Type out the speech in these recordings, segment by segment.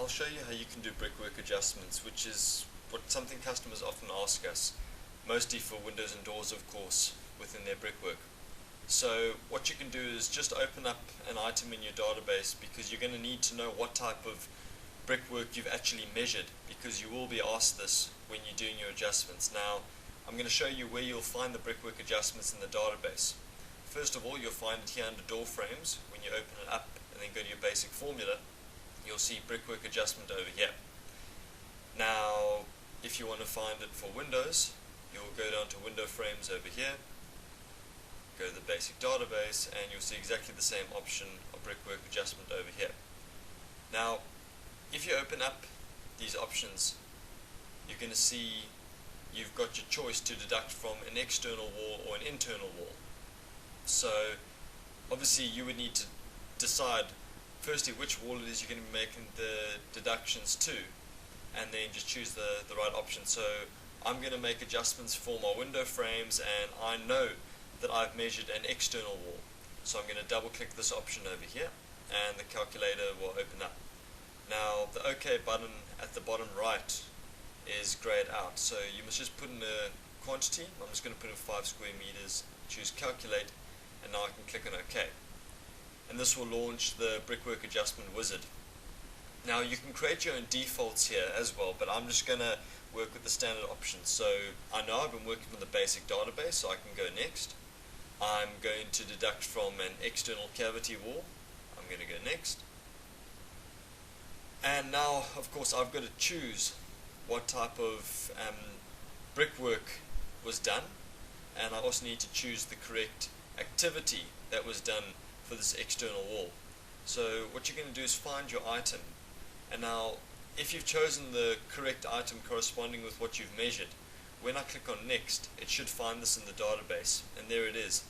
I'll show you how you can do brickwork adjustments, which is something customers often ask us, mostly for windows and doors, of course, within their brickwork. So what you can do is just open up an item in your database, because you're going to need to know what type of brickwork you've actually measured, because you will be asked this when you're doing your adjustments. Now, I'm going to show you where you'll find the brickwork adjustments in the database. First of all, you'll find it here under door frames. When you open it up and then go to your basic formula, you'll see brickwork adjustment over here. Now, if you want to find it for windows, you'll go down to window frames over here, go to the basic database, and you'll see exactly the same option of brickwork adjustment over here. Now, if you open up these options, you're going to see you've got your choice to deduct from an external wall or an internal wall. So obviously you would need to decide firstly which wall it is you're going to be making the deductions to, and then just choose the right option. So I'm going to make adjustments for my window frames, and I know that I've measured an external wall. So I'm going to double click this option over here, and the calculator will open up. Now the OK button at the bottom right is grayed out, so you must just put in a quantity. I'm just going to put in 5 square meters, choose calculate, and now I can click on OK. And this will launch the brickwork adjustment wizard. Now you can create your own defaults here as well, but I'm just going to work with the standard options. So I know I've been working from the basic database, so I can go next. I'm going to deduct from an external cavity wall. I'm going to go next. And now, of course, I've got to choose what type of brickwork was done, and I also need to choose the correct activity that was done for this external wall. So what you're going to do is find your item, and now if you've chosen the correct item corresponding with what you've measured, when I click on next, it should find this in the database, and there it is.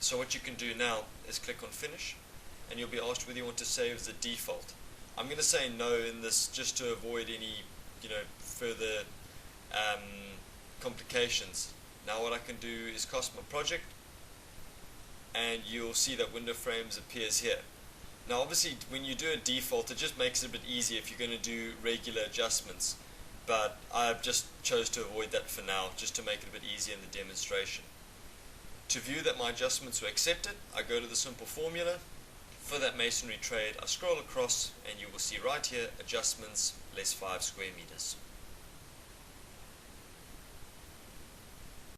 So what you can do now is click on finish, and you'll be asked whether you want to save as a default. I'm going to say no in this, just to avoid any further complications. Now what I can do is cost my project, and you'll see that window frames appears here. Now obviously when you do a default, it just makes it a bit easier if you're going to do regular adjustments, but I've just chose to avoid that for now, just to make it a bit easier in the demonstration. To view that my adjustments were accepted, I go to the simple formula. For that masonry trade, I scroll across, and you will see right here, adjustments less 5 square meters.